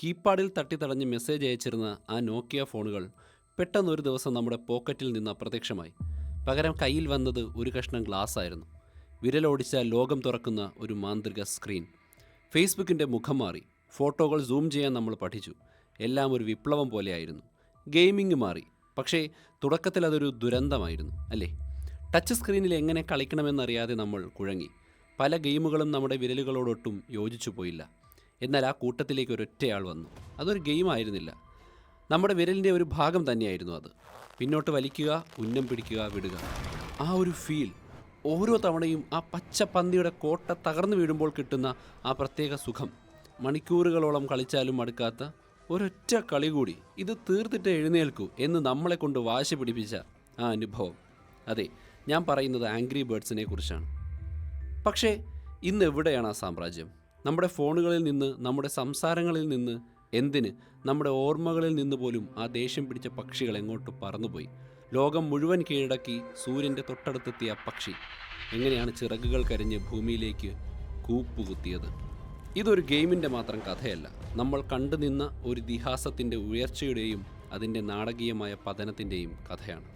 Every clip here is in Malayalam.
കീപാഡിൽ തട്ടിത്തടഞ്ഞ് മെസ്സേജ് അയച്ചിരുന്ന ആ നോക്കിയ ഫോണുകൾ പെട്ടെന്നൊരു ദിവസം നമ്മുടെ പോക്കറ്റിൽ നിന്ന് അപ്രത്യക്ഷമായി. പകരം കയ്യിൽ വന്നത് ഒരു കഷ്ണം ഗ്ലാസ് ആയിരുന്നു. വിരലോടിച്ച ലോകം തുറക്കുന്ന ഒരു മാന്ത്രിക സ്ക്രീൻ. ഫേസ്ബുക്കിൻ്റെ മുഖം മാറി. ഫോട്ടോകൾ സൂം ചെയ്യാൻ നമ്മൾ പഠിച്ചു. എല്ലാം ഒരു വിപ്ലവം പോലെയായിരുന്നു. ഗെയിമിംഗ് മാറി. പക്ഷേ തുടക്കത്തിൽ അതൊരു ദുരന്തമായിരുന്നു, അല്ലേ? ടച്ച് സ്ക്രീനിൽ എങ്ങനെ കളിക്കണമെന്നറിയാതെ നമ്മൾ കുഴങ്ങി. പല ഗെയിമുകളും നമ്മുടെ വിരലുകളോടൊട്ടും യോജിച്ചു പോയില്ല. എന്നാൽ ആ കൂട്ടത്തിലേക്ക് ഒരൊറ്റയാൾ വന്നു. അതൊരു ഗെയിം ആയിരുന്നില്ല, നമ്മുടെ വിരലിൻ്റെ ഒരു ഭാഗം തന്നെയായിരുന്നു അത്. പിന്നോട്ട് വലിക്കുക, ഉന്നം പിടിക്കുക, വിടുക. ആ ഒരു ഫീൽ, ഓരോ തവണയും ആ പച്ച പന്തിയുടെ കോട്ട തകർന്നു വീഴുമ്പോൾ കിട്ടുന്ന ആ പ്രത്യേക സുഖം, മണിക്കൂറുകളോളം കളിച്ചാലും മടുക്കാത്ത ഒരൊറ്റ കളി കൂടി, ഇത് തീർത്തിട്ട് എഴുന്നേൽക്കൂ എന്ന് നമ്മളെ കൊണ്ട് വാശി പിടിപ്പിച്ച ആ അനുഭവം. അതെ, ഞാൻ പറയുന്നത് ആംഗ്രി ബേർഡ്സിനെ കുറിച്ചാണ്. പക്ഷേ ഇന്ന് എവിടെയാണ് ആ സാമ്രാജ്യം? നമ്മുടെ ഫോണുകളിൽ നിന്ന്, നമ്മുടെ സംസാരങ്ങളിൽ നിന്ന്, എന്തിന് നമ്മുടെ ഓർമ്മകളിൽ നിന്ന് പോലും ആ ദേഷ്യം പിടിച്ച പക്ഷികൾ എങ്ങോട്ട് പറന്നുപോയി? ലോകം മുഴുവൻ കീഴടക്കി സൂര്യൻ്റെ തൊട്ടടുത്തെത്തിയ പക്ഷി എങ്ങനെയാണ് ചിറകുകൾ കരിഞ്ഞ് ഭൂമിയിലേക്ക് കൂപ്പുകുത്തിയത്? ഇതൊരു ഗെയിമിൻ്റെ മാത്രം കഥയല്ല, നമ്മൾ കണ്ടു നിന്ന ഒരു ഇതിഹാസത്തിൻ്റെ ഉയർച്ചയുടെയും അതിൻ്റെ നാടകീയമായ പതനത്തിൻ്റെയും കഥയാണ്.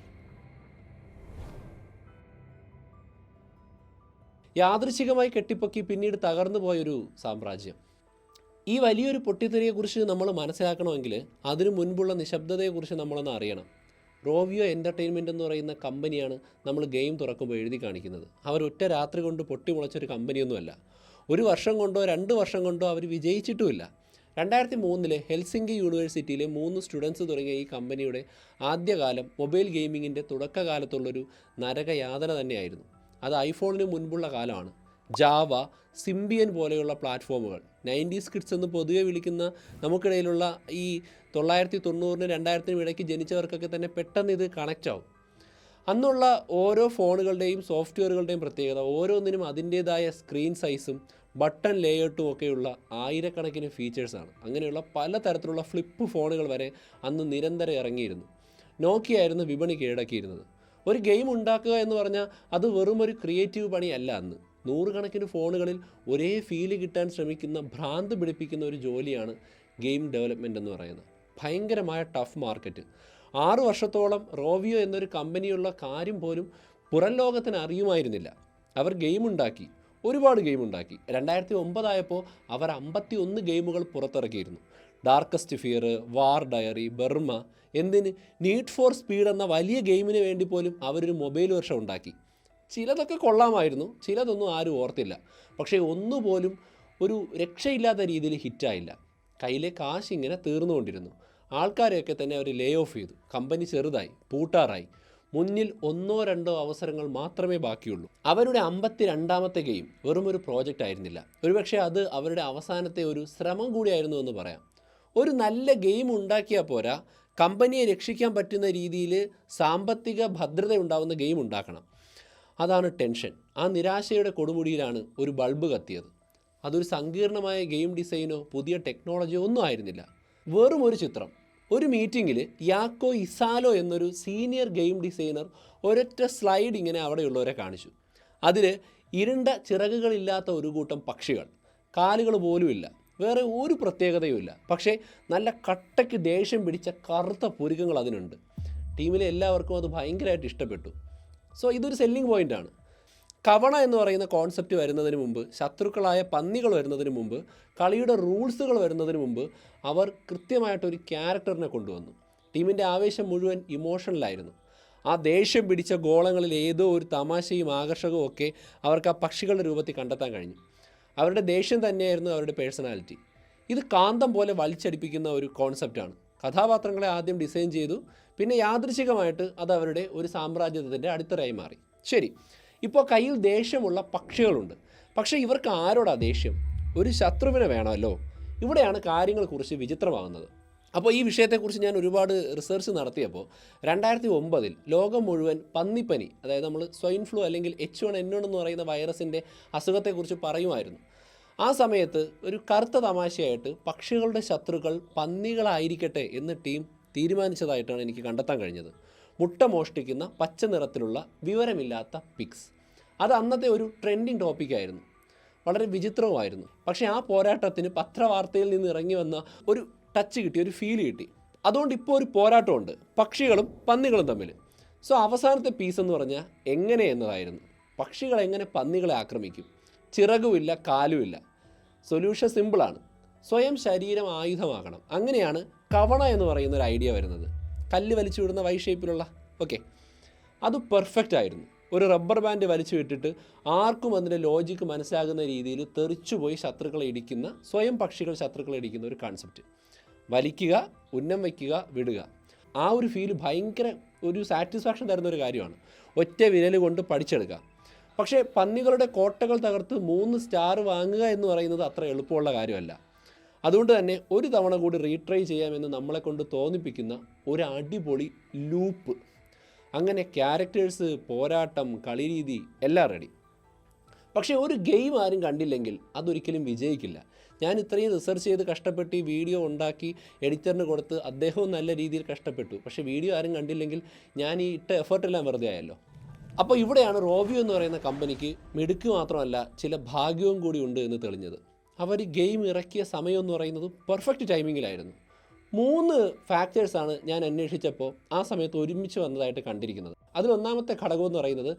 യാദൃച്ഛികമായി കെട്ടിപ്പൊക്കി പിന്നീട് തകർന്നു പോയൊരു സാമ്രാജ്യം. ഈ വലിയൊരു പൊട്ടിത്തെറിയെക്കുറിച്ച് നമ്മൾ മനസ്സിലാക്കണമെങ്കിൽ അതിനു മുൻപുള്ള നിശബ്ദതയെക്കുറിച്ച് നമ്മളൊന്ന് അറിയണം. റോവിയോ എൻ്റർടൈൻമെൻറ്റ് എന്ന് പറയുന്ന കമ്പനിയാണ് നമ്മൾ ഗെയിം തുറക്കുമ്പോൾ എഴുതി കാണിക്കുന്നത്. അവർ ഒറ്റ രാത്രി കൊണ്ട് പൊട്ടിമുളച്ചൊരു കമ്പനിയൊന്നുമല്ല. ഒരു വർഷം കൊണ്ടോ 2 വർഷം കൊണ്ടോ അവർ വിജയിച്ചിട്ടുമില്ല. 2003 ഹെൽസിങ്കി യൂണിവേഴ്സിറ്റിയിലെ 3 സ്റ്റുഡൻസ് തുടങ്ങിയ ഈ കമ്പനിയുടെ ആദ്യകാലം മൊബൈൽ ഗെയിമിങ്ങിൻ്റെ തുടക്കകാലത്തുള്ളൊരു നരകയാതന തന്നെയായിരുന്നു. അത് ഐഫോണിന് മുൻപുള്ള കാലമാണ്. ജാവ, സിംബിയൻ പോലെയുള്ള പ്ലാറ്റ്ഫോമുകൾ, 90s കിഡ്സ് എന്ന് പൊതുവെ വിളിക്കുന്ന നമുക്കിടയിലുള്ള ഈ 1990-നും 2000-നും ഇടയ്ക്ക് ജനിച്ചവർക്കൊക്കെ തന്നെ പെട്ടെന്ന് ഇത് കണക്റ്റ് ആവും. അന്നുള്ള ഓരോ ഫോണുകളുടെയും സോഫ്റ്റ്വെയറുകളുടെയും പ്രത്യേകത, ഓരോന്നിനും അതിൻ്റേതായ സ്ക്രീൻ സൈസും ബട്ടൺ ലേഔട്ടും ഒക്കെയുള്ള ആയിരക്കണക്കിന് ഫീച്ചേഴ്സാണ്. അങ്ങനെയുള്ള പലതരത്തിലുള്ള ഫ്ലിപ്പ് ഫോണുകൾ വരെ അന്ന് നിരന്തരം ഇറങ്ങിയിരുന്നു. നോക്കിയ ആയിരുന്നു വിപണി കീഴടക്കിയിരുന്നത്. ഒരു ഗെയിം ഉണ്ടാക്കുക എന്ന് പറഞ്ഞാൽ അത് വെറും ഒരു ക്രിയേറ്റീവ് പണിയല്ല. അന്ന് നൂറുകണക്കിന് ഫോണുകളിൽ ഒരേ ഫീല് കിട്ടാൻ ശ്രമിക്കുന്ന, ഭ്രാന്ത് പിടിപ്പിക്കുന്ന ഒരു ജോലിയാണ് ഗെയിം ഡെവലപ്മെൻറ്റ് എന്ന് പറയുന്നത്. ഭയങ്കരമായ ടഫ് മാർക്കറ്റ്. 6 വർഷത്തോളം റോവിയോ എന്നൊരു കമ്പനിയുള്ള കാര്യം പോലും പുറം ലോകത്തിന് അറിയുമായിരുന്നില്ല. അവർ ഗെയിം ഉണ്ടാക്കി, ഒരുപാട് ഗെയിം ഉണ്ടാക്കി. 2009 ആയപ്പോൾ അവർ 51 ഗെയിമുകൾ പുറത്തിറക്കിയിരുന്നു. ഡാർക്കസ്റ്റ് ഫിയർ, വാർ ഡയറി, ബർമ, എന്തിന് നീഡ് ഫോർ സ്പീഡ് എന്ന വലിയ ഗെയിമിന് വേണ്ടി പോലും അവരൊരു മൊബൈൽ വെർഷൻ ഉണ്ടാക്കി. ചിലതൊക്കെ കൊള്ളാമായിരുന്നു, ചിലതൊന്നും ആരും ഓർത്തില്ല. പക്ഷേ ഒന്നുപോലും ഒരു രക്ഷയില്ലാത്ത രീതിയിൽ ഹിറ്റായില്ല. കയ്യിലെ കാശ് ഇങ്ങനെ തീർന്നുകൊണ്ടിരുന്നു. ആൾക്കാരെയൊക്കെ തന്നെ അവർ ലേ ഓഫ് ചെയ്തു. കമ്പനി ചെറുതായി, പൂട്ടാറായി. മുന്നിൽ 1-2 അവസരങ്ങൾ മാത്രമേ ബാക്കിയുള്ളൂ. അവരുടെ 52ാമത്തെ ഗെയിം വെറും ഒരു പ്രോജക്റ്റ് ആയിരുന്നില്ല. ഒരുപക്ഷെ അത് അവരുടെ അവസാനത്തെ ഒരു ശ്രമം കൂടിയായിരുന്നു എന്ന് പറയാം. ഒരു നല്ല ഗെയിം ഉണ്ടാക്കിയാൽ പോരാ, കമ്പനിയെ രക്ഷിക്കാൻ പറ്റുന്ന രീതിയിൽ സാമ്പത്തിക ഭദ്രത ഉണ്ടാവുന്ന ഗെയിം ഉണ്ടാക്കണം. അതാണ് ടെൻഷൻ. ആ നിരാശയുടെ കൊടുമുടിയിലാണ് ഒരു ബൾബ് കത്തിയത്. അതൊരു സങ്കീർണമായ ഗെയിം ഡിസൈനോ പുതിയ ടെക്നോളജിയോ ഒന്നും ആയിരുന്നില്ല. വെറും ഒരു ചിത്രം. ഒരു മീറ്റിങ്ങിൽ യാക്കോ ഇസാലോ എന്നൊരു സീനിയർ ഗെയിം ഡിസൈനർ ഒരൊറ്റ സ്ലൈഡ് ഇങ്ങനെ അവിടെയുള്ളവരെ കാണിച്ചു. അതിൽ ഇരുണ്ട ചിറകുകളില്ലാത്ത ഒരു കൂട്ടം പക്ഷികൾ, കാലുകൾ പോലുമില്ല, വേറെ ഒരു പ്രത്യേകതയുമില്ല. പക്ഷേ നല്ല കട്ടയ്ക്ക് ദേഷ്യം പിടിച്ച കറുത്ത പുരുകങ്ങൾ അതിനുണ്ട്. ടീമിലെ എല്ലാവർക്കും അത് ഭയങ്കരമായിട്ട് ഇഷ്ടപ്പെട്ടു. സോ ഇതൊരു സെല്ലിംഗ് പോയിൻ്റാണ്. കവണ എന്ന് പറയുന്ന കോൺസെപ്റ്റ് വരുന്നതിന് മുമ്പ്, ശത്രുക്കളായ പന്നികൾ വരുന്നതിന് മുമ്പ്, കളിയുടെ റൂൾസുകൾ വരുന്നതിന് മുമ്പ് അവർ കൃത്യമായിട്ടൊരു ക്യാരക്ടറിനെ കൊണ്ടുവന്നു. ടീമിൻ്റെ ആവേശം മുഴുവൻ ഇമോഷണലായിരുന്നു. ആ ദേഷ്യം പിടിച്ച ഗോളങ്ങളിൽ ഏതോ ഒരു തമാശയും ആകർഷകവും ഒക്കെ അവർക്ക് ആ പക്ഷികളുടെ രൂപത്തിൽ കണ്ടെത്താൻ കഴിഞ്ഞു. അവരുടെ ദേഷ്യം തന്നെയായിരുന്നു അവരുടെ പേഴ്സണാലിറ്റി. ഇത് കാന്തം പോലെ വലിച്ചടിപ്പിക്കുന്ന ഒരു കോൺസെപ്റ്റാണ്. കഥാപാത്രങ്ങളെ ആദ്യം ഡിസൈൻ ചെയ്തു, പിന്നെ യാദൃച്ഛികമായിട്ട് അത് അവരുടെ ഒരു സാമ്രാജ്യത്തിൻ്റെ അടിത്തറയായി മാറി. ശരി, ഇപ്പോൾ കയ്യിൽ ദേഷ്യമുള്ള പക്ഷികളുണ്ട്. പക്ഷേ ഇവർക്ക് ആരോടാ ദേഷ്യം? ഒരു ശത്രുവിനെ വേണമല്ലോ. ഇവിടെയാണ് കാര്യങ്ങൾ കുറിച്ച് വിചിത്രമാകുന്നത്. അപ്പോൾ ഈ വിഷയത്തെക്കുറിച്ച് ഞാൻ ഒരുപാട് റിസർച്ച് നടത്തിയപ്പോൾ 2009 ലോകം മുഴുവൻ പന്നിപ്പനി, അതായത് നമ്മൾ സ്വൈൻ ഫ്ലൂ അല്ലെങ്കിൽ H1N1 എന്ന് പറയുന്ന വൈറസിൻ്റെ അസുഖത്തെക്കുറിച്ച് പറയുമായിരുന്നു. ആ സമയത്ത് ഒരു കറുത്ത തമാശയായിട്ട് പക്ഷികളുടെ ശത്രുക്കൾ പന്നികളായിരിക്കട്ടെ എന്ന് ടീം തീരുമാനിച്ചതായിട്ടാണ് എനിക്ക് കണ്ടെത്താൻ കഴിഞ്ഞത്. മുട്ട മോഷ്ടിക്കുന്ന പച്ച നിറത്തിലുള്ള വിവരമില്ലാത്ത പിഗ്സ്. അത് അന്നത്തെ ഒരു ട്രെൻഡിങ് ടോപ്പിക്കായിരുന്നു. വളരെ വിചിത്രവുമായിരുന്നു. പക്ഷേ ആ പോരാട്ടത്തിന് പത്രവാർത്തയിൽ നിന്ന് ഇറങ്ങി വന്ന ഒരു ടച്ച് കിട്ടി, ഒരു ഫീൽ കിട്ടി. അതുകൊണ്ട് ഇപ്പോൾ ഒരു പോരാട്ടമുണ്ട് പക്ഷികളും പന്നികളും തമ്മിൽ. സോ അവസാനത്തെ പീസ് എന്ന് പറഞ്ഞാൽ എങ്ങനെ എന്നതായിരുന്നു. പക്ഷികൾ എങ്ങനെ പന്നികളെ ആക്രമിക്കും? ചിറകുമില്ല, കാലുമില്ല. സൊല്യൂഷൻ സിമ്പിളാണ്. സ്വയം ശരീരം ആയുധമാക്കണം. അങ്ങനെയാണ് കവണ എന്ന് പറയുന്ന ഒരു ഐഡിയ വരുന്നത്. കല്ല് വലിച്ചു വിടുന്ന വൈ ഷേപ്പിലുള്ള, ഓക്കെ, അത് പെർഫെക്റ്റ് ആയിരുന്നു. ഒരു റബ്ബർ ബാൻഡ് വലിച്ചു വിട്ടിട്ട് ആർക്കും അതിൻ്റെ ലോജിക്ക് മനസ്സിലാകുന്ന രീതിയിൽ തെറിച്ചുപോയി ശത്രുക്കളെ ഇടിക്കുന്ന, സ്വയം പക്ഷികൾ ശത്രുക്കളെ ഇടിക്കുന്ന ഒരു കോൺസെപ്റ്റ്. വലിക്കുക, ഉന്നം വയ്ക്കുക, വിടുക. ആ ഒരു ഫീൽ ഭയങ്കര ഒരു സാറ്റിസ്ഫാക്ഷൻ തരുന്ന ഒരു കാര്യമാണ്. ഒറ്റ വിരൽ കൊണ്ട് പഠിച്ചെടുക്കുക. പക്ഷേ പന്നികളുടെ കോട്ടകൾ തകർത്ത് 3 സ്റ്റാർ വാങ്ങുക എന്ന് പറയുന്നത് അത്ര എളുപ്പമുള്ള കാര്യമല്ല. അതുകൊണ്ട് തന്നെ ഒരു തവണ കൂടി റീട്രൈ ചെയ്യാമെന്ന് നമ്മളെ കൊണ്ട് തോന്നിപ്പിക്കുന്ന ഒരു അടിപൊളി ലൂപ്പ്. അങ്ങനെ ക്യാരക്ടേഴ്സ്, പോരാട്ടം, കളിരീതി എല്ലാം റെഡി. പക്ഷേ ഒരു ഗെയിം ആരും കണ്ടില്ലെങ്കിൽ അതൊരിക്കലും വിജയിക്കില്ല. ഞാൻ ഇത്രയും റിസർച്ച് ചെയ്ത് കഷ്ടപ്പെട്ട് ഈ വീഡിയോ ഉണ്ടാക്കി എഡിറ്ററിന് കൊടുത്ത് അദ്ദേഹവും നല്ല രീതിയിൽ കഷ്ടപ്പെട്ടു. പക്ഷേ വീഡിയോ ആരും കണ്ടില്ലെങ്കിൽ ഞാൻ ഈ ഇട്ട എഫേർട്ടെല്ലാം വെറുതെ ആയല്ലോ. അപ്പോൾ ഇവിടെയാണ് റോവിയോ എന്ന് പറയുന്ന കമ്പനിക്ക് മിടുക്ക് മാത്രമല്ല ചില ഭാഗ്യവും കൂടി ഉണ്ട് എന്ന് തെളിഞ്ഞത്. അവർ ഗെയിം ഇറക്കിയ സമയം എന്ന് പറയുന്നത് പെർഫെക്റ്റ് ടൈമിങ്ങിലായിരുന്നു. 3 ഫാക്ടേഴ്സാണ് ഞാൻ അന്വേഷിച്ചപ്പോൾ ആ സമയത്ത് ഒരുമിച്ച് വന്നതായിട്ട് കണ്ടിരിക്കുന്നത്. അതിലൊന്നാമത്തെ ഘടകം എന്ന് പറയുന്നത്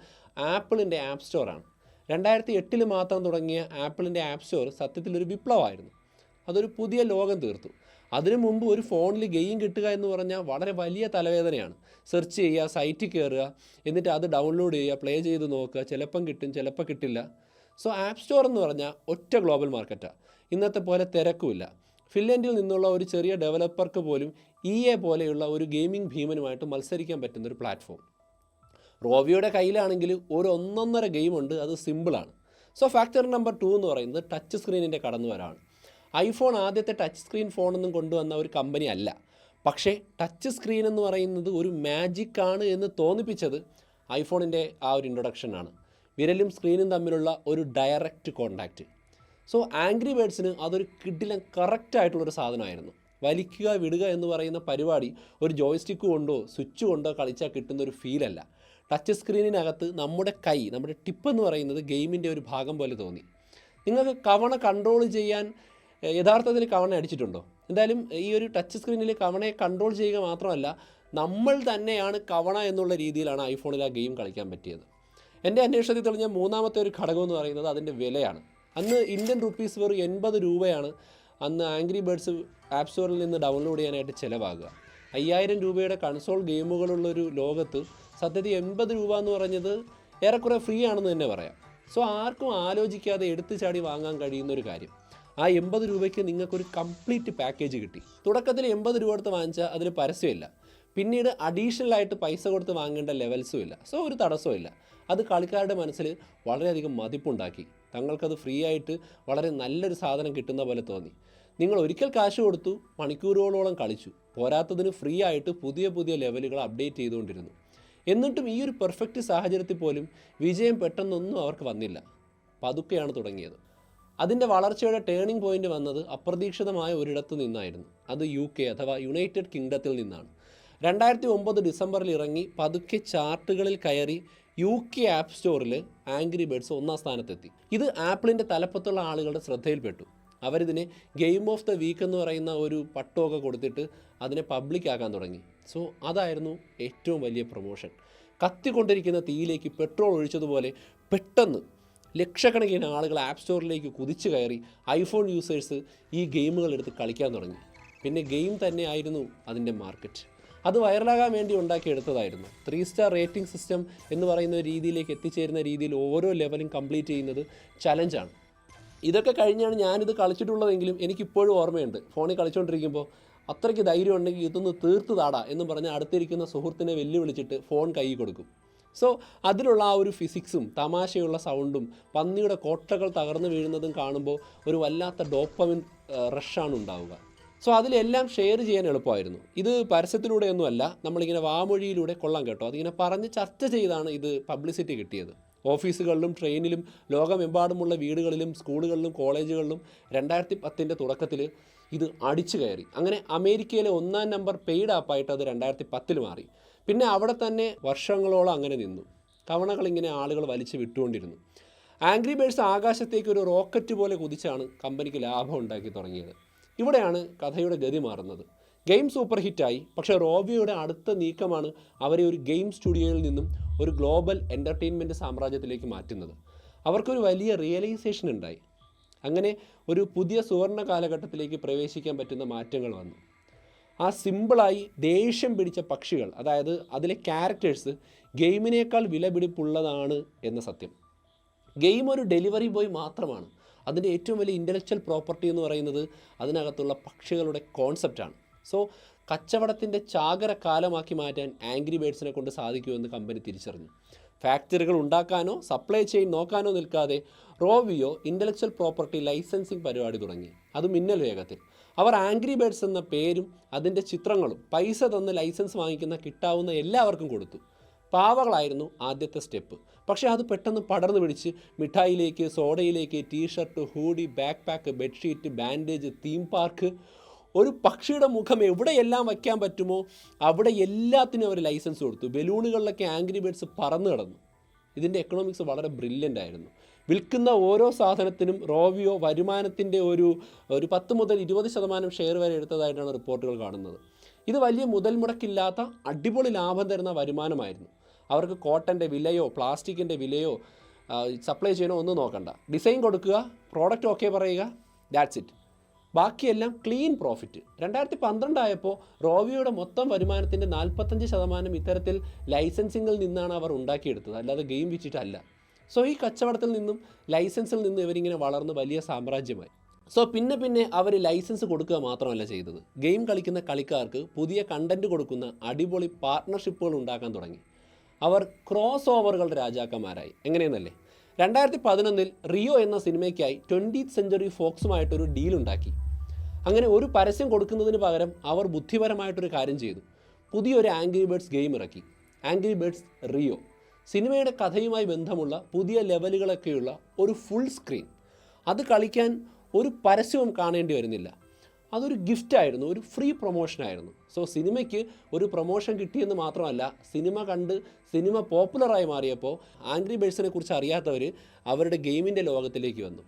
ആപ്പിളിൻ്റെ ആപ്പ് സ്റ്റോറാണ്. 2008 മാത്രം തുടങ്ങിയ ആപ്പിളിൻ്റെ ആപ്പ് സ്റ്റോർ സത്യത്തിലൊരു വിപ്ലവമായിരുന്നു. അതൊരു പുതിയ ലോകം തീർത്തു. അതിനു മുമ്പ് ഒരു ഫോണിൽ ഗെയിം കിട്ടുക എന്ന് പറഞ്ഞാൽ വളരെ വലിയ തലവേദനയാണ്. സെർച്ച് ചെയ്യുക, സൈറ്റിൽ കയറുക, എന്നിട്ട് അത് ഡൗൺലോഡ് ചെയ്യുക, പ്ലേ ചെയ്ത് നോക്കുക. ചിലപ്പം കിട്ടും, ചിലപ്പോൾ കിട്ടില്ല. സോ ആപ്പ് സ്റ്റോർ എന്ന് പറഞ്ഞാൽ ഒറ്റ ഗ്ലോബൽ മാർക്കറ്റാണ്. ഇന്നത്തെ പോലെ തിരക്കുമില്ല. ഫിൻലൻഡിൽ നിന്നുള്ള ഒരു ചെറിയ ഡെവലപ്പർക്ക് പോലും EA പോലെയുള്ള ഒരു ഗെയിമിംഗ് ഭീമനുമായിട്ട് മത്സരിക്കാൻ പറ്റുന്നൊരു പ്ലാറ്റ്ഫോം. റോവിയോയുടെ കയ്യിലാണെങ്കിൽ ഒരു 1.5 ഗെയിമുണ്ട്. അത് സിമ്പിളാണ്. സോ ഫാക്ടർ നമ്പർ 2 എന്ന് പറയുന്നത് ടച്ച് സ്ക്രീനിൻ്റെ കടന്നുവരവാണ്. ഐഫോൺ ആദ്യത്തെ ടച്ച് സ്ക്രീൻ ഫോണൊന്നും കൊണ്ടുവന്ന ഒരു കമ്പനി അല്ല. പക്ഷേ ടച്ച് സ്ക്രീൻ എന്ന് പറയുന്നത് ഒരു മാജിക്കാണ് എന്ന് തോന്നിപ്പിച്ചത് ഐഫോണിൻ്റെ ആ ഒരു ഇൻട്രൊഡക്ഷനാണ്. വിരലും സ്ക്രീനും തമ്മിലുള്ള ഒരു ഡയറക്റ്റ് കോണ്ടാക്റ്റ്. സോ ആംഗ്രി ബേർഡ്സിന് അതൊരു കിടിലൻ കറക്റ്റായിട്ടുള്ളൊരു സാധനമായിരുന്നു. വലിക്കുക, വിടുക എന്ന് പറയുന്ന പരിപാടി ഒരു ജോയ്സ്റ്റിക്ക് കൊണ്ടോ സ്വിച്ച് കൊണ്ടോ കളിച്ചാൽ കിട്ടുന്നൊരു ഫീലല്ല. ടച്ച് സ്ക്രീനിനകത്ത് നമ്മുടെ കൈ, നമ്മുടെ ടിപ്പ് എന്ന് പറയുന്നത് ഗെയിമിൻ്റെ ഒരു ഭാഗം പോലെ തോന്നി. നിങ്ങൾക്ക് കവണ കൺട്രോൾ ചെയ്യാൻ യഥാർത്ഥത്തിൽ കവണ അടിച്ചിട്ടുണ്ടോ? എന്തായാലും ഈ ഒരു ടച്ച് സ്ക്രീനിൽ കവണയെ കൺട്രോൾ ചെയ്യുക മാത്രമല്ല, നമ്മൾ തന്നെയാണ് കവണ എന്നുള്ള രീതിയിലാണ് ഐഫോണിൽ ആ ഗെയിം കളിക്കാൻ പറ്റിയത്. എൻ്റെ അന്വേഷണത്തിൽ തെളിഞ്ഞ മൂന്നാമത്തെ ഒരു ഘടകം എന്ന് പറയുന്നത് അതിൻ്റെ വിലയാണ്. അന്ന് ഇന്ത്യൻ റുപ്പീസ് വെറും 80 രൂപയാണ് അന്ന് ആംഗ്രി ബേർഡ്സ് ആപ്പ് സ്റ്റോറിൽ നിന്ന് ഡൗൺലോഡ് ചെയ്യാനായിട്ട് ചിലവാകുക. 5000 രൂപയുടെ കൺസോൾ ഗെയിമുകളുള്ളൊരു ലോകത്ത് സത്യത്തിൽ 80 രൂപ എന്ന് പറഞ്ഞത് ഏറെക്കുറെ ഫ്രീ ആണെന്ന് തന്നെ പറയാം. സോ ആർക്കും ആലോചിക്കാതെ എടുത്തു ചാടി വാങ്ങാൻ കഴിയുന്നൊരു കാര്യം. ആ 80 രൂപയ്ക്ക് നിങ്ങൾക്കൊരു കംപ്ലീറ്റ് പാക്കേജ് കിട്ടി. തുടക്കത്തിൽ 80 രൂപ കൊടുത്ത് വാങ്ങിച്ചാൽ അതിൽ പരസ്യമില്ല. പിന്നീട് അഡീഷണലായിട്ട് പൈസ കൊടുത്ത് വാങ്ങേണ്ട ലെവൽസും ഇല്ല. സോ ഒരു തടസ്സവും ഇല്ല. അത് കളിക്കാരുടെ മനസ്സിൽ വളരെയധികം മതിപ്പുണ്ടാക്കി. തങ്ങൾക്കത് ഫ്രീ ആയിട്ട് വളരെ നല്ലൊരു സാധനം കിട്ടുന്ന പോലെ തോന്നി. നിങ്ങൾ ഒരിക്കൽ കാശ് കൊടുത്തു, മണിക്കൂറുകളോളം കളിച്ചു. പോരാത്തതിന് ഫ്രീ ആയിട്ട് പുതിയ പുതിയ ലെവലുകൾ അപ്ഡേറ്റ് ചെയ്തുകൊണ്ടിരുന്നു. എന്നിട്ടും ഈ ഒരു പെർഫെക്റ്റ് സാഹചര്യത്തിൽ പോലും വിജയം പെട്ടെന്നൊന്നും അവർക്ക് വന്നില്ല. പതുക്കെയാണ് തുടങ്ങിയത്. അതിൻ്റെ വളർച്ചയുടെ ടേണിംഗ് പോയിൻ്റ് വന്നത് അപ്രതീക്ഷിതമായ ഒരിടത്തു നിന്നായിരുന്നു. അത് UK അഥവാ യുണൈറ്റഡ് കിങ്ഡത്തിൽ നിന്നാണ്. 2009 ഡിസംബറിൽ ഇറങ്ങി പതുക്കെ ചാർട്ടുകളിൽ കയറി UK ആപ്പ് സ്റ്റോറിൽ ആംഗ്രി ബേർഡ്സ് 1ാം സ്ഥാനത്തെത്തി. ഇത് ആപ്പിളിൻ്റെ തലപ്പത്തുള്ള ആളുകളുടെ ശ്രദ്ധയിൽപ്പെട്ടു. അവരിതിനെ ഗെയിം ഓഫ് ദ വീക്ക് എന്ന് പറയുന്ന ഒരു പട്ടമൊക്കെ കൊടുത്തിട്ട് അതിനെ പബ്ലിക്കാക്കാൻ തുടങ്ങി. സോ അതായിരുന്നു ഏറ്റവും വലിയ പ്രൊമോഷൻ. കത്തിക്കൊണ്ടിരിക്കുന്ന തീയിലേക്ക് പെട്രോൾ ഒഴിച്ചതുപോലെ പെട്ടെന്ന് ലക്ഷക്കണക്കിന് ആളുകൾ ആപ്പ് സ്റ്റോറിലേക്ക് കുതിച്ചു കയറി ഐഫോൺ യൂസേഴ്സ് ഈ ഗെയിമുകൾ എടുത്ത് കളിക്കാൻ തുടങ്ങി. പിന്നെ ഗെയിം തന്നെ ആയിരുന്നു അതിൻ്റെ മാർക്കറ്റ്. അത് വൈറലാകാൻ വേണ്ടി ഉണ്ടാക്കിയെടുത്തതായിരുന്നു. 3 സ്റ്റാർ റേറ്റിംഗ് സിസ്റ്റം എന്ന് പറയുന്ന രീതിയിലേക്ക് എത്തിച്ചേരുന്ന രീതിയിൽ ഓരോ ലെവലും കംപ്ലീറ്റ് ചെയ്യുന്നത് ചലഞ്ചാണ്. ഇതൊക്കെ കഴിഞ്ഞാണ് ഞാനിത് കളിച്ചിട്ടുള്ളതെങ്കിലും എനിക്കിപ്പോഴും ഓർമ്മയുണ്ട്. ഫോണിൽ കളിച്ചുകൊണ്ടിരിക്കുമ്പോൾ അത്രയ്ക്ക് ധൈര്യം ഉണ്ടെങ്കിൽ ഇതൊന്ന് തീർത്ത് താടാ എന്ന് പറഞ്ഞ് അടുത്തിരിക്കുന്ന സുഹൃത്തിനെ വെല്ലുവിളിച്ചിട്ട് ഫോൺ കൈ കൊടുക്കും. സോ അതിലുള്ള ആ ഒരു ഫിസിക്സും തമാശയുള്ള സൗണ്ടും പന്നിയുടെ കോട്ടകൾ തകർന്നു വീഴുന്നതും കാണുമ്പോൾ ഒരു വല്ലാത്ത ഡോപ്പമിൻ റഷാണ് ഉണ്ടാവുക. സോ അതിലെല്ലാം ഷെയർ ചെയ്യാൻ എളുപ്പമായിരുന്നു. ഇത് പരസ്യത്തിലൂടെയൊന്നുമല്ല, നമ്മളിങ്ങനെ വാമൊഴിയിലൂടെ കൊള്ളാം കേട്ടോ, അതിങ്ങനെ പറഞ്ഞ് ചർച്ച ചെയ്താണ് ഇത് പബ്ലിസിറ്റി കിട്ടിയത്. ഓഫീസുകളിലും ട്രെയിനിലും ലോകമെമ്പാടുമുള്ള വീടുകളിലും സ്കൂളുകളിലും കോളേജുകളിലും 2010 തുടക്കത്തിൽ ഇത് അടിച്ചു കയറി. അങ്ങനെ അമേരിക്കയിലെ 1ാം നമ്പർ പെയ്ഡ് ആപ്പായിട്ട് അത് 2010 മാറി. പിന്നെ അവിടെ തന്നെ വർഷങ്ങളോളം അങ്ങനെ നിന്നു. തവണകളിങ്ങനെ ആളുകൾ വലിച്ചു വിട്ടുകൊണ്ടിരുന്നു. ആംഗ്രി ബേഡ്സ് ആകാശത്തേക്ക് ഒരു റോക്കറ്റ് പോലെ കുതിച്ചാണ് കമ്പനിക്ക് ലാഭം ഉണ്ടാക്കി തുടങ്ങിയത്. ഇവിടെയാണ് കഥയുടെ ഗതി മാറുന്നത്. ഗെയിം സൂപ്പർ ഹിറ്റായി. പക്ഷേ റോവിയോയുടെ അടുത്ത നീക്കമാണ് അവരെ ഒരു ഗെയിം സ്റ്റുഡിയോയിൽ നിന്നും ഒരു ഗ്ലോബൽ എൻ്റർടൈൻമെൻറ്റ് സാമ്രാജ്യത്തിലേക്ക് മാറ്റുന്നത്. അവർക്കൊരു വലിയ റിയലൈസേഷൻ ഉണ്ടായി. അങ്ങനെ ഒരു പുതിയ സുവർണ്ണ കാലഘട്ടത്തിലേക്ക് പ്രവേശിക്കാൻ പറ്റുന്ന മാറ്റങ്ങൾ വന്നു. ആ സിമ്പിളായി ദേഷ്യം പിടിച്ച പക്ഷികൾ, അതായത് അതിലെ ക്യാരക്ടേഴ്സ് ഗെയിമിനേക്കാൾ വിലപിടിപ്പുള്ളതാണ് എന്ന സത്യം. ഗെയിം ഒരു ഡെലിവറി ബോയ് മാത്രമാണ്. അതിൻ്റെ ഏറ്റവും വലിയ ഇൻ്റലക്ച്വൽ പ്രോപ്പർട്ടി എന്ന് പറയുന്നത് അതിനകത്തുള്ള പക്ഷികളുടെ കോൺസെപ്റ്റാണ്. സോ കച്ചവടത്തിൻ്റെ ചാകര കാലമാക്കി മാറ്റാൻ ആംഗ്രി ബേഡ്സിനെ കൊണ്ട് സാധിക്കുമെന്ന് കമ്പനി തിരിച്ചറിഞ്ഞു. ഫാക്ടറികൾ ഉണ്ടാക്കാനോ സപ്ലൈ ചെയിൻ നോക്കാനോ നിൽക്കാതെ റോവിയോ ഇൻ്റലക്ച്വൽ പ്രോപ്പർട്ടി ലൈസൻസിങ് പരിപാടി തുടങ്ങി. അത് മിന്നൽ വേഗത്തിൽ. അവർ ആംഗ്രി ബേഡ്സ് എന്ന പേരും അതിൻ്റെ ചിത്രങ്ങളും പൈസ തന്ന് ലൈസൻസ് വാങ്ങിക്കുന്ന കിട്ടാവുന്ന എല്ലാവർക്കും കൊടുത്തു. പാവകളായിരുന്നു ആദ്യത്തെ സ്റ്റെപ്പ്. പക്ഷേ അത് പെട്ടെന്ന് പടർന്നു പിടിച്ച് മിഠായിലേക്ക്, സോഡയിലേക്ക്, t shirt, hoodie, backpack, bedsheet, bandage, theme park, ഒരു പക്ഷിയുടെ മുഖം എവിടെയെല്ലാം വയ്ക്കാൻ പറ്റുമോ അവിടെ എല്ലാത്തിനും അവർ ലൈസൻസ് കൊടുത്തു. ബലൂണുകളിലൊക്കെ ആംഗ്രി ബേഡ്സ് പറന്നു കിടന്നു. ഇതിൻ്റെ എക്കണോമിക്സ് വളരെ ബ്രില്യൻ്റ് ആയിരുന്നു. വിൽക്കുന്ന ഓരോ സാധനത്തിനും റോവിയോ വരുമാനത്തിൻ്റെ ഒരു 10 മുതൽ 20% ഷെയർ വരെ എടുത്തതായിട്ടാണ് റിപ്പോർട്ടുകൾ കാണുന്നത്. ഇത് വലിയ മുതൽ മുടക്കില്ലാത്ത അടിപൊളി ലാഭം തരുന്ന വരുമാനമായിരുന്നു. അവർക്ക് കോട്ടൻ്റെ വിലയോ പ്ലാസ്റ്റിക്കിൻ്റെ വിലയോ സപ്ലൈ ചെയ്യണോ ഒന്നും നോക്കണ്ട. ഡിസൈൻ കൊടുക്കുക, പ്രോഡക്റ്റ് ഓക്കെ പറയുക, ദാറ്റ്സ് ഇറ്റ്. ബാക്കിയെല്ലാം ക്ലീൻ പ്രോഫിറ്റ്. 2012 ആയപ്പോൾ റോവിയോയുടെ മൊത്തം വരുമാനത്തിൻ്റെ 45% ഇത്തരത്തിൽ ലൈസൻസിങ്ങിൽ നിന്നാണ് അവർ ഉണ്ടാക്കിയെടുത്തത്, അല്ലാതെ ഗെയിം വിറ്റിട്ടല്ല. സോ ഈ കച്ചവടത്തിൽ നിന്നും ലൈസൻസിൽ നിന്നും ഇവരിങ്ങനെ വളർന്ന് വലിയ സാമ്രാജ്യമായി. സോ പിന്നെ അവർ ലൈസൻസ് കൊടുക്കുക മാത്രമല്ല ചെയ്തത്, ഗെയിം കളിക്കുന്ന കളിക്കാർക്ക് പുതിയ കണ്ടൻറ്റ് കൊടുക്കുന്ന അടിപൊളി പാർട്ട്ണർഷിപ്പുകൾ ഉണ്ടാക്കാൻ തുടങ്ങി. അവർ ക്രോസ് ഓവറുകളുടെ രാജാക്കന്മാരായി. എങ്ങനെയെന്നല്ലേ, 2011 റിയോ എന്ന സിനിമയ്ക്കായി 20th സെഞ്ച്വറി ഫോക്സുമായിട്ടൊരു ഡീലുണ്ടാക്കി. അങ്ങനെ ഒരു പരസ്യം കൊടുക്കുന്നതിന് പകരം അവർ ബുദ്ധിപരമായിട്ടൊരു കാര്യം ചെയ്തു. പുതിയൊരു ആംഗ്രി ബേഡ്സ് ഗെയിം ഇറക്കി, ആംഗ്രി ബേഡ്സ് റിയോ. സിനിമയുടെ കഥയുമായി ബന്ധമുള്ള പുതിയ ലെവലുകളൊക്കെയുള്ള ഒരു ഫുൾ സ്ക്രീൻ. അത് കളിക്കാൻ ഒരു പരസ്യവും കാണേണ്ടി വരുന്നില്ല. അതൊരു ഗിഫ്റ്റായിരുന്നു, ഒരു ഫ്രീ പ്രൊമോഷനായിരുന്നു. സോ സിനിമയ്ക്ക് ഒരു പ്രൊമോഷൻ കിട്ടിയെന്ന് മാത്രമല്ല, സിനിമ കണ്ട് സിനിമ പോപ്പുലറായി മാറിയപ്പോൾ ആംഗ്രി ബേഡ്സിനെ കുറിച്ച് അറിയാത്തവർ അവരുടെ ഗെയിമിൻ്റെ ലോകത്തിലേക്ക് വന്നു.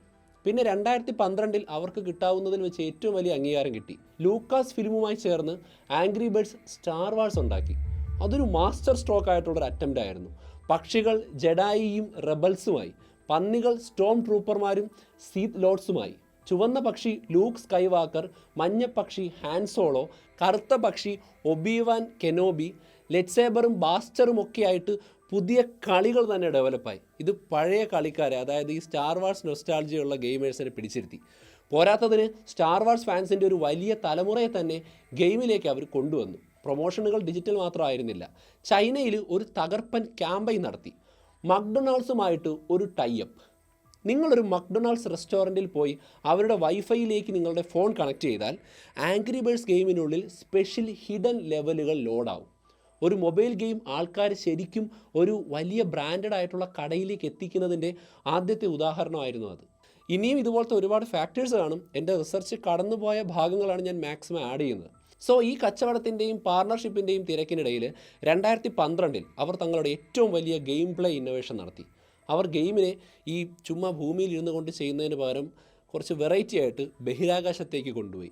പിന്നെ 2012 അവർക്ക് കിട്ടാവുന്നതിൽ വെച്ച് ഏറ്റവും വലിയ അംഗീകാരം കിട്ടി. ലൂക്കാസ് ഫിലിമുമായി ചേർന്ന് ആംഗ്രി ബേഡ്സ് സ്റ്റാർ വാർസ് ഉണ്ടാക്കി. അതൊരു മാസ്റ്റർ സ്ട്രോക്ക് ആയിട്ടുള്ളൊരു അറ്റംപ്റ്റ് ആയിരുന്നു. പക്ഷികൾ ജഡായിയും റെബൽസുമായി, പന്നികൾ സ്റ്റോം ട്രൂപ്പർമാരും സീത്ത് ലോഡ്സുമായി, ചുവന്ന പക്ഷി ലൂക്ക് സ്കൈവാക്കർ, മഞ്ഞ പക്ഷി ഹാൻ സോളോ, കറുത്ത പക്ഷി ഒബീവാൻ കെനോബി, ലെറ്റ്സേബറും ബാസ്റ്ററും ഒക്കെ ആയിട്ട് പുതിയ കളികൾ തന്നെ ഡെവലപ്പായി. ഇത് പഴയ കളിക്കാരെ, അതായത് ഈ സ്റ്റാർ വാർസ് നൊസ്റ്റാൾജിയുള്ള ഗെയിമേഴ്സിനെ പിടിച്ചിരുത്തി. പോരാത്തതിന് സ്റ്റാർ വാർസ് ഫാൻസിൻ്റെ ഒരു വലിയ തലമുറയെ തന്നെ ഗെയിമിലേക്ക് അവർ കൊണ്ടുവന്നു. പ്രൊമോഷനുകൾ ഡിജിറ്റൽ മാത്രമായിരുന്നില്ല. ചൈനയിൽ ഒരു തകർപ്പൻ ക്യാമ്പയിൻ നടത്തി. മക്ഡൊണാൾഡ്സുമായിട്ട് ഒരു ടൈപ്പ്. നിങ്ങളൊരു മക്ഡൊണാൾഡ്സ് റെസ്റ്റോറൻറ്റിൽ പോയി അവരുടെ വൈഫൈയിലേക്ക് നിങ്ങളുടെ ഫോൺ കണക്ട് ചെയ്താൽ ആംഗ്രി ബേഡ്സ് ഗെയിമിനുള്ളിൽ സ്പെഷ്യൽ ഹിഡൻ ലെവലുകൾ ലോഡാവും. ഒരു മൊബൈൽ ഗെയിം ആൾക്കാർ ശരിക്കും ഒരു വലിയ ബ്രാൻഡഡ് ആയിട്ടുള്ള കടയിലേക്ക് എത്തിക്കുന്നതിൻ്റെ ആദ്യത്തെ ഉദാഹരണമായിരുന്നു അത്. ഇനിയും ഇതുപോലത്തെ ഒരുപാട് ഫാക്ടേഴ്സ് കാണും. എൻ്റെ റിസർച്ച് കടന്നുപോയ ഭാഗങ്ങളാണ് ഞാൻ മാക്സിമം ആഡ് ചെയ്യുന്നത്. സോ ഈ കച്ചവടത്തിൻ്റെയും പാർട്ണർഷിപ്പിൻ്റെയും തിരക്കിനിടയിൽ 2012 അവർ തങ്ങളുടെ ഏറ്റവും വലിയ ഗെയിം പ്ലേ ഇന്നോവേഷൻ നടത്തി. അവർ ഗെയിമിനെ ഈ ചുമ്മാ ഭൂമിയിൽ ഇരുന്നു കൊണ്ട് ചെയ്യുന്നതിന് പകരം കുറച്ച് വെറൈറ്റി ആയിട്ട് ബഹിരാകാശത്തേക്ക് കൊണ്ടുപോയി.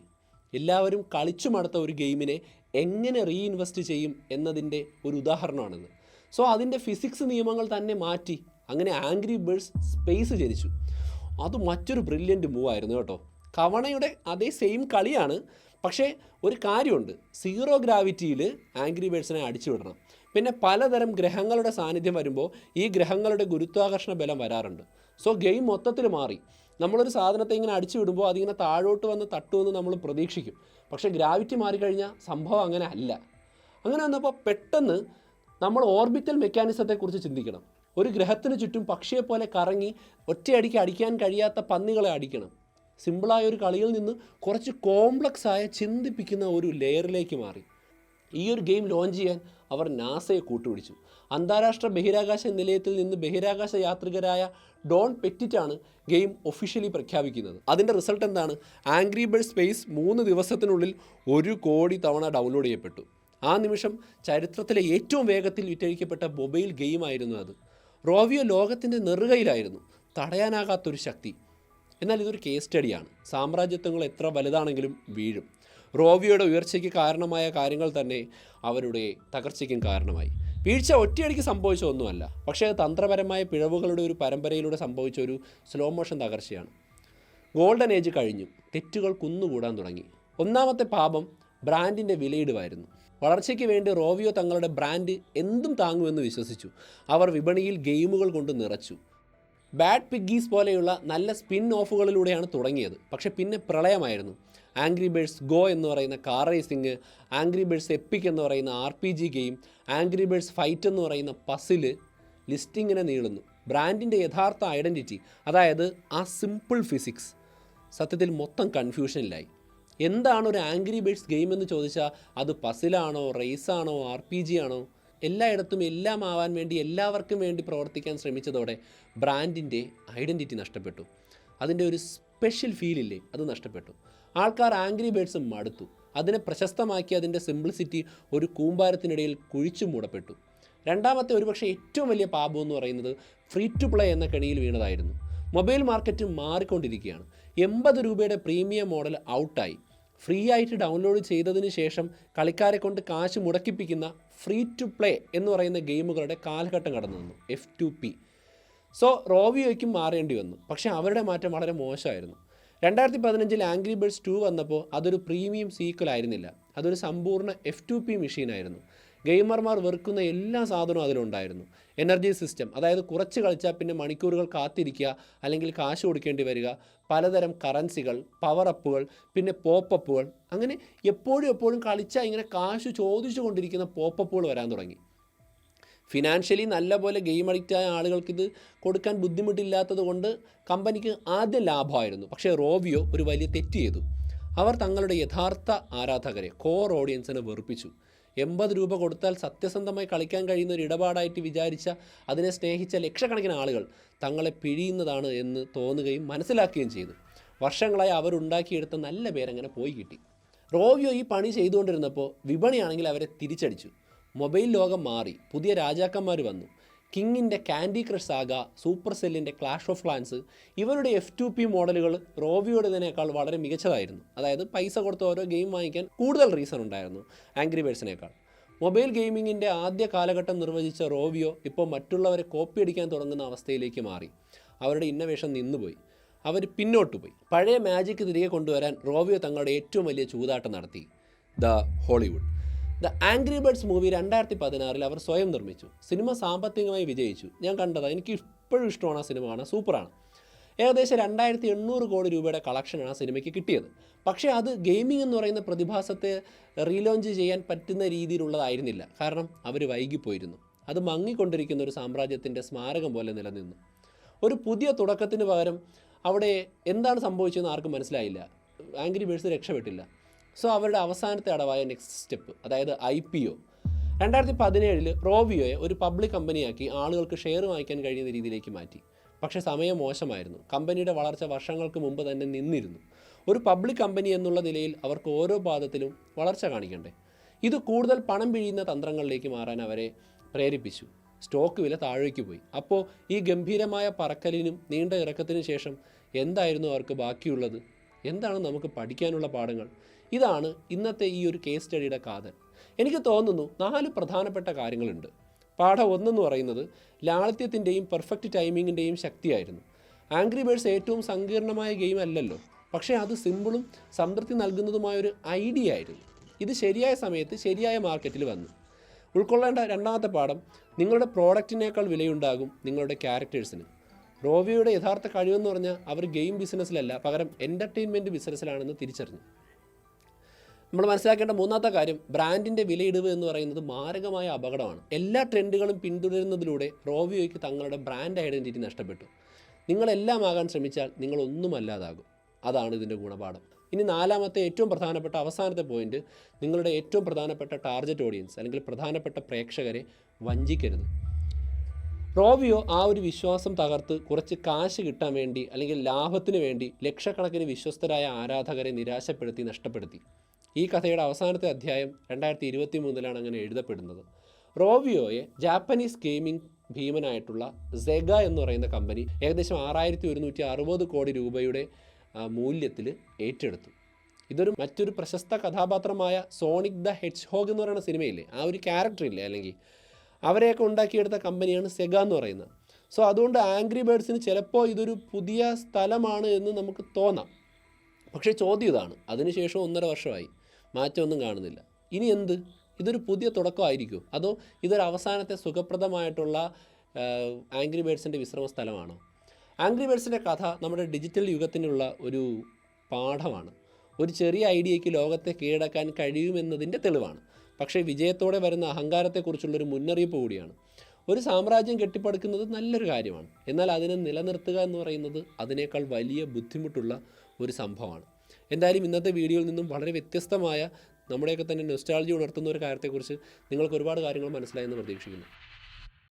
എല്ലാവരും കളിച്ചു മടുത്ത ഒരു ഗെയിമിനെ എങ്ങനെ റീഇൻവെസ്റ്റ് ചെയ്യും എന്നതിൻ്റെ ഒരു ഉദാഹരണമാണിത്. സോ അതിൻ്റെ ഫിസിക്സ് നിയമങ്ങൾ തന്നെ മാറ്റി. അങ്ങനെ ആംഗ്രി ബേഡ്സ് സ്പേസ് ജനിച്ചു. അത് മറ്റൊരു ബ്രില്യൻറ്റ് മൂവായിരുന്നു കേട്ടോ. കവണയുടെ അതേ സെയിം കളിയാണ്, പക്ഷേ ഒരു കാര്യമുണ്ട്, സീറോ ഗ്രാവിറ്റിയിൽ ആംഗ്രി ബേഡ്സിനെ അടിച്ചു വിടണം. പിന്നെ പലതരം ഗ്രഹങ്ങളുടെ സാന്നിധ്യം വരുമ്പോൾ ഈ ഗ്രഹങ്ങളുടെ ഗുരുത്വാകർഷണ ബലം വരാറുണ്ട്. സോ ഗെയിം മൊത്തത്തിൽ മാറി. നമ്മളൊരു സാധനത്തെ ഇങ്ങനെ അടിച്ചു വിടുമ്പോൾ അതിങ്ങനെ താഴോട്ട് വന്ന് തട്ടുമെന്ന് നമ്മൾ പ്രതീക്ഷിക്കും. പക്ഷേ ഗ്രാവിറ്റി മാറിക്കഴിഞ്ഞാൽ സംഭവം അങ്ങനെ അല്ല. അങ്ങനെ വന്നപ്പോൾ പെട്ടെന്ന് നമ്മൾ ഓർബിറ്റൽ മെക്കാനിസത്തെക്കുറിച്ച് ചിന്തിക്കണം. ഒരു ഗ്രഹത്തിന് ചുറ്റും പക്ഷിയെപ്പോലെ കറങ്ങി ഒറ്റയടിക്ക് അടിക്കാൻ കഴിയാത്ത പന്നികളെ അടിക്കണം. സിമ്പിളായ ഒരു കളിയിൽ നിന്ന് കുറച്ച് കോംപ്ലക്സ് ആയ ചിന്തിപ്പിക്കുന്ന ഒരു ലെയറിലേക്ക് മാറി. ഈ ഒരു ഗെയിം ലോഞ്ച് ചെയ്യാൻ അവർ നാസയെ കൂട്ടുപിടിച്ചു. അന്താരാഷ്ട്ര ബഹിരാകാശ നിലയത്തിൽ നിന്ന് ബഹിരാകാശ യാത്രികരായ ഡോൺ പെറ്റിറ്റാണ് ഗെയിം ഒഫീഷ്യലി പ്രഖ്യാപിക്കുന്നത്. അതിൻ്റെ റിസൾട്ട് എന്താണ്? ആംഗ്രി ബേഡ്സ് സ്പേസ് 3 ദിവസത്തിനുള്ളിൽ 1 കോടി തവണ ഡൗൺലോഡ് ചെയ്യപ്പെട്ടു. ആ നിമിഷം ചരിത്രത്തിലെ ഏറ്റവും വേഗത്തിൽ വിറ്റഴിക്കപ്പെട്ട മൊബൈൽ ഗെയിമായിരുന്നു അത്. റോവിയോ ലോകത്തിൻ്റെ നെറുകയിലായിരുന്നു. തടയാനാകാത്തൊരു ശക്തി. എന്നാൽ ഇതൊരു കേസ് സ്റ്റഡിയാണ്. സാമ്രാജ്യത്വങ്ങൾ എത്ര വലുതാണെങ്കിലും വീഴും. റോവിയോയുടെ ഉയർച്ചയ്ക്ക് കാരണമായ കാര്യങ്ങൾ തന്നെ അവരുടെ തകർച്ചയ്ക്കും കാരണമായി. വീഴ്ച ഒറ്റയടിക്ക് സംഭവിച്ച ഒന്നുമല്ല, പക്ഷേ അത് തന്ത്രപരമായ പിഴവുകളുടെ ഒരു പരമ്പരയിലൂടെ സംഭവിച്ച ഒരു സ്ലോ മോഷൻ തകർച്ചയാണ്. ഗോൾഡൻ ഏജ് കഴിഞ്ഞു, തെറ്റുകൾ കുന്നുകൂടാൻ തുടങ്ങി. ഒന്നാമത്തെ പാപം ബ്രാൻഡിൻ്റെ വിലയിടുവായിരുന്നു. വളർച്ചയ്ക്ക് വേണ്ടി റോവിയോ തങ്ങളുടെ ബ്രാൻഡ് എന്തും താങ്ങുമെന്ന് വിശ്വസിച്ചു. അവർ വിപണിയിൽ ഗെയിമുകൾ കൊണ്ട് നിറച്ചു. ബാഡ് പിഗ്ഗീസ് പോലെയുള്ള നല്ല സ്പിൻ ഓഫുകളിലൂടെയാണ് തുടങ്ങിയത്. പക്ഷേ പിന്നെ പ്രളയമായിരുന്നു. ആംഗ്രി ബേർഡ്സ് ഗോ എന്ന് പറയുന്ന car racing, Angry Birds Epic എന്ന് പറയുന്ന RPG game, Angry Birds Fight എന്ന് പറയുന്ന പസില്, ലിസ്റ്റിങ്ങിനെ നീളുന്നു. ബ്രാൻഡിൻ്റെ യഥാർത്ഥ ഐഡൻറ്റിറ്റി, അതായത് ആ സിമ്പിൾ ഫിസിക്സ്, സത്യത്തിൽ മൊത്തം കൺഫ്യൂഷനിലായി. എന്താണ് ഒരു ആംഗ്രി ബേർഡ്സ് ഗെയിം എന്ന് ചോദിച്ചാൽ അത് പസിലാണോ, റേസാണോ, RPG ആണോ? എല്ലായിടത്തും എല്ലാം ആവാൻ വേണ്ടി എല്ലാവർക്കും വേണ്ടി പ്രവർത്തിക്കാൻ ശ്രമിച്ചതോടെ ബ്രാൻഡിൻ്റെ ഐഡൻറ്റിറ്റി നഷ്ടപ്പെട്ടു. അതിൻ്റെ ഒരു സ്പെഷ്യൽ ഫീലില്ലേ, അത് നഷ്ടപ്പെട്ടു. ആൾക്കാർ ആംഗ്രി ബേർഡ്സ് മടുത്തു. അതിനെ പ്രശസ്തമാക്കി അതിൻ്റെ സിംപ്ലിസിറ്റി ഒരു കൂമ്പാരത്തിനിടയിൽ കുഴിച്ചു മൂടപ്പെട്ടു. രണ്ടാമത്തെ ഒരുപക്ഷെ ഏറ്റവും വലിയ പാപം എന്ന് പറയുന്നത് ഫ്രീ ടു പ്ലേ എന്ന കെണിയിൽ വീണതായിരുന്നു. മൊബൈൽ മാർക്കറ്റ് മാറിക്കൊണ്ടിരിക്കുകയാണ്. 80 രൂപയുടെ പ്രീമിയം മോഡൽ ഔട്ടായി. ഫ്രീ ആയിട്ട് ഡൗൺലോഡ് ചെയ്തതിന് ശേഷം കളിക്കാരെ കൊണ്ട് കാശ് മുടക്കിപ്പിക്കുന്ന ഫ്രീ ടു പ്ലേ എന്ന് പറയുന്ന ഗെയിമുകളുടെ കാലഘട്ടം കടന്നു വന്നു, F2P. സോ റോവിയോയ്ക്കും മാറേണ്ടി വന്നു. പക്ഷേ അവരുടെ മാറ്റം വളരെ മോശമായിരുന്നു. 2015 ആംഗ്രി ബേർഡ്സ് 2 വന്നപ്പോൾ അതൊരു പ്രീമിയം സീക്വൽ ആയിരുന്നില്ല, അതൊരു സമ്പൂർണ്ണ F2P മെഷീനായിരുന്നു. ഗെയിമർമാർ വെറുക്കുന്ന എല്ലാ സാധനവും അതിലുണ്ടായിരുന്നു. എനർജി സിസ്റ്റം, അതായത് കുറച്ച് കളിച്ചാൽ പിന്നെ മണിക്കൂറുകൾ കാത്തിരിക്കുക, അല്ലെങ്കിൽ കാശ് കൊടുക്കേണ്ടി വരിക, പലതരം കറൻസികൾ, പവർ അപ്പുകൾ, പിന്നെ പോപ്പപ്പുകൾ. അങ്ങനെ എപ്പോഴും കളിച്ചാൽ ഇങ്ങനെ കാശ് ചോദിച്ചു കൊണ്ടിരിക്കുന്ന പോപ്പപ്പുകൾ വരാൻ തുടങ്ങി. ഫിനാൻഷ്യലി നല്ലപോലെ ഗെയിം അഡിക്റ്റായ ആളുകൾക്ക് ഇത് കൊടുക്കാൻ ബുദ്ധിമുട്ടില്ലാത്തത് കൊണ്ട് കമ്പനിക്ക് ആദ്യം ലാഭമായിരുന്നു. പക്ഷേ റോവിയോ ഒരു വലിയ തെറ്റ് ചെയ്തു. അവർ തങ്ങളുടെ യഥാർത്ഥ ആരാധകരെ, കോർ ഓഡിയൻസിനെ വെറുപ്പിച്ചു. 80 രൂപ കൊടുത്താൽ സത്യസന്ധമായി കളിക്കാൻ കഴിയുന്ന ഒരു ഇടപാടായിട്ട് വിചാരിച്ച, അതിനെ സ്നേഹിച്ച ലക്ഷക്കണക്കിന് ആളുകൾ തങ്ങളെ പിഴിയുന്നതാണ് എന്ന് തോന്നുകയും മനസ്സിലാക്കുകയും ചെയ്തു. വർഷങ്ങളായി അവരുണ്ടാക്കിയെടുത്ത നല്ല പേരങ്ങനെ പോയി കിട്ടി. റോവിയോ ഈ പണി ചെയ്തുകൊണ്ടിരുന്നപ്പോൾ വിപണിയാണെങ്കിൽ അവരെ തിരിച്ചടിച്ചു. മൊബൈൽ ലോകം മാറി, പുതിയ രാജാക്കന്മാർ വന്നു. കിങ്ങിൻ്റെ കാൻഡി ക്രഷ് സാഗ, സൂപ്പർ സെല്ലിൻ്റെ ക്ലാഷ് ഓഫ് ക്ലാൻസ്, ഇവരുടെ F2P മോഡലുകൾ റോവിയോടേതിനേക്കാൾ വളരെ മികച്ചതായിരുന്നു. അതായത് പൈസ കൊടുത്ത് ഓരോ ഗെയിം വാങ്ങിക്കാൻ കൂടുതൽ റീസൺ ഉണ്ടായിരുന്നു ആംഗ്രി ബേർഡ്സിനേക്കാൾ. മൊബൈൽ ഗെയിമിങ്ങിൻ്റെ ആദ്യ കാലഘട്ടം നിർവചിച്ച റോവിയോ ഇപ്പോൾ മറ്റുള്ളവരെ കോപ്പി അടിക്കാൻ തുടങ്ങുന്ന അവസ്ഥയിലേക്ക് മാറി. അവരുടെ ഇന്നവേഷൻ നിന്നുപോയി, അവർ പിന്നോട്ട് പോയി. പഴയ മാജിക് തിരികെ കൊണ്ടുവരാൻ റോവിയോ തങ്ങളുടെ ഏറ്റവും വലിയ ചൂതാട്ടം നടത്തി, the Hollywood. The angry birds movie 2016 അവർ സ്വയം നിർമ്മിച്ചു. സിനിമ സാമ്പത്തികമായി വിജയിച്ചു. ഞാൻ കണ്ടതാണ്, എനിക്ക് ഇപ്പോഴും ഇഷ്ടമാണ് ആ സിനിമ കാണാൻ, സൂപ്പറാണ്. ഏകദേശം 2800 കോടി രൂപയുടെ കളക്ഷനാണ് ആ സിനിമയ്ക്ക് കിട്ടിയത്. പക്ഷേ അത് ഗെയിമിംഗ് എന്ന് പറയുന്ന പ്രതിഭാസത്തെ റീലോഞ്ച് ചെയ്യാൻ പറ്റുന്ന രീതിയിലുള്ളതായിരുന്നില്ല. കാരണം അവർ വൈകിപ്പോയിരുന്നു. അത് മങ്ങിക്കൊണ്ടിരിക്കുന്ന ഒരു സാമ്രാജ്യത്തിൻ്റെ സ്മാരകം പോലെ നിലനിന്നു. ഒരു പുതിയ തുടക്കത്തിന് പകരം അവിടെ എന്താണ് സംഭവിച്ചതെന്ന് ആർക്കും മനസ്സിലായില്ല. Angry birds രക്ഷപ്പെട്ടില്ല. സോ അവരുടെ അവസാനത്തെ അടവായ നെക്സ്റ്റ് സ്റ്റെപ്പ്, അതായത് IPO. 2017 റോവിയോയെ ഒരു പബ്ലിക് കമ്പനിയാക്കി ആളുകൾക്ക് ഷെയർ വാങ്ങിക്കാൻ കഴിയുന്ന രീതിയിലേക്ക് മാറ്റി. പക്ഷേ സമയം മോശമായിരുന്നു. കമ്പനിയുടെ വളർച്ച വർഷങ്ങൾക്ക് മുമ്പ് തന്നെ നിന്നിരുന്നു. ഒരു പബ്ലിക് കമ്പനി എന്നുള്ള നിലയിൽ അവർക്ക് ഓരോ പാദത്തിലും വളർച്ച കാണിക്കണ്ടേ. ഇത് കൂടുതൽ പണം പിഴിയുന്ന തന്ത്രങ്ങളിലേക്ക് മാറാൻ അവരെ പ്രേരിപ്പിച്ചു. സ്റ്റോക്ക് വില താഴേക്ക് പോയി. അപ്പോൾ ഈ ഗംഭീരമായ പറക്കലിനും നീണ്ട ഇറക്കത്തിനും ശേഷം എന്തായിരുന്നു അവർക്ക് ബാക്കിയുള്ളത്? എന്താണ് നമുക്ക് പഠിക്കാനുള്ള പാഠങ്ങൾ? ഇതാണ് ഇന്നത്തെ ഈ ഒരു കേസ് സ്റ്റഡിയുടെ കാതൽ. എനിക്ക് തോന്നുന്നു 4 പ്രധാനപ്പെട്ട കാര്യങ്ങളുണ്ട്. പാഠം 1 എന്ന് പറയുന്നത് ലാളിത്യത്തിൻ്റെയും പെർഫെക്റ്റ് ടൈമിങ്ങിൻ്റെയും ശക്തിയായിരുന്നു. ആംഗ്രി ബേർഡ്സ് ഏറ്റവും സങ്കീർണമായ ഗെയിം അല്ലല്ലോ, പക്ഷേ അത് സിമ്പിളും സംതൃപ്തി നൽകുന്നതുമായൊരു ഐഡിയ ആയിരുന്നു. ഇത് ശരിയായ സമയത്ത് ശരിയായ മാർക്കറ്റിൽ വന്നു. ഉൾക്കൊള്ളേണ്ട രണ്ടാമത്തെ പാഠം, നിങ്ങളുടെ പ്രോഡക്റ്റിനേക്കാൾ വിലയുണ്ടാകും നിങ്ങളുടെ ക്യാരക്ടേഴ്സിന്. റോവിയോയുടെ യഥാർത്ഥ കഴിവെന്ന് പറഞ്ഞാൽ അവർ ഗെയിം ബിസിനസ്സിലല്ല, പകരം എൻ്റർടൈൻമെൻറ്റ് ബിസിനസ്സിലാണെന്ന് തിരിച്ചറിഞ്ഞു. നമ്മൾ മനസ്സിലാക്കേണ്ട മൂന്നാമത്തെ കാര്യം, ബ്രാൻഡിൻ്റെ വിലയിടിവ് എന്ന് പറയുന്നത് മാരകമായ അപകടമാണ്. എല്ലാ ട്രെൻഡുകളും പിന്തുടരുന്നതിലൂടെ റോവിയോയ്ക്ക് തങ്ങളുടെ ബ്രാൻഡ് ഐഡൻറ്റിറ്റി നഷ്ടപ്പെട്ടു. നിങ്ങളെല്ലാം ആകാൻ ശ്രമിച്ചാൽ നിങ്ങളൊന്നുമല്ലാതാകും. അതാണ് ഇതിൻ്റെ ഗുണപാഠം. ഇനി നാലാമത്തെ ഏറ്റവും പ്രധാനപ്പെട്ട അവസാനത്തെ പോയിന്റ്, നിങ്ങളുടെ ഏറ്റവും പ്രധാനപ്പെട്ട ടാർഗറ്റ് ഓഡിയൻസ് അല്ലെങ്കിൽ പ്രധാനപ്പെട്ട പ്രേക്ഷകരെ വഞ്ചിക്കരുത്. റോവിയോ ആ ഒരു വിശ്വാസം തകർത്ത് കുറച്ച് കാശ് കിട്ടാൻ വേണ്ടി അല്ലെങ്കിൽ ലാഭത്തിന് വേണ്ടി ലക്ഷക്കണക്കിന് വിശ്വസ്തരായ ആരാധകരെ നിരാശപ്പെടുത്തി നഷ്ടപ്പെടുത്തി. ഈ കഥയുടെ അവസാനത്തെ അധ്യായം 2023 അങ്ങനെ എഴുതപ്പെടുന്നത്. റോവിയോയെ ജാപ്പനീസ് ഗെയിമിംഗ് ഭീമനായിട്ടുള്ള സെഗ എന്ന് പറയുന്ന കമ്പനി ഏകദേശം 6160 കോടി രൂപയുടെ മൂല്യത്തിൽ ഏറ്റെടുത്തു. ഇതൊരു മറ്റൊരു പ്രശസ്ത കഥാപാത്രമായ സോണിക് ദ ഹെഡ്ജ്ഹോഗ് എന്ന് പറയുന്ന സിനിമയില്ലേ, ആ ഒരു ക്യാരക്ടർ ഇല്ലേ, അല്ലെങ്കിൽ അവരെയൊക്കെ ഉണ്ടാക്കിയെടുത്ത കമ്പനിയാണ് സെഗ എന്ന് പറയുന്നത്. സോ അതുകൊണ്ട് ആംഗ്രി ബേർഡ്സിന് ചിലപ്പോൾ ഇതൊരു പുതിയ സ്ഥലമാണ് എന്ന് നമുക്ക് തോന്നാം. പക്ഷേ ചോദ്യം ഇതാണ്, അതിനുശേഷം 1.5 വർഷമായി, മാറ്റമൊന്നും കാണുന്നില്ല. ഇനി എന്ത്? ഇതൊരു പുതിയ തുടക്കമായിരിക്കും, അതോ ഇതൊരു അവസാനത്തെ സുഖപ്രദമായിട്ടുള്ള ആംഗ്രി ബേർഡ്സിൻ്റെ വിശ്രമ സ്ഥലമാണോ? ആംഗ്രി ബേർഡ്സിൻ്റെ കഥ നമ്മുടെ ഡിജിറ്റൽ യുഗത്തിനുള്ള ഒരു പാഠമാണ്. ഒരു ചെറിയ ഐഡിയയ്ക്ക് ലോകത്തെ കീഴടക്കാൻ കഴിയുമെന്നതിൻ്റെ തെളിവാണ്. പക്ഷേ വിജയത്തോടെ വരുന്ന അഹങ്കാരത്തെക്കുറിച്ചുള്ളൊരു മുന്നറിയിപ്പ് കൂടിയാണ്. ഒരു സാമ്രാജ്യം കെട്ടിപ്പടുക്കുന്നത് നല്ലൊരു കാര്യമാണ്, എന്നാൽ അതിനെ നിലനിർത്തുക എന്ന് പറയുന്നത് അതിനേക്കാൾ വലിയ ബുദ്ധിമുട്ടുള്ള ഒരു സംഭവമാണ്. എന്തായാലും ഇന്നത്തെ വീഡിയോയിൽ നിന്നും വളരെ വ്യത്യസ്തമായ, നമ്മുടെയൊക്കെ തന്നെ നൊസ്റ്റാൾജി ഉണർത്തുന്ന ഒരു കാര്യത്തെക്കുറിച്ച് നിങ്ങൾക്ക് ഒരുപാട് കാര്യങ്ങൾ മനസ്സിലായെന്ന് പ്രതീക്ഷിക്കുന്നു.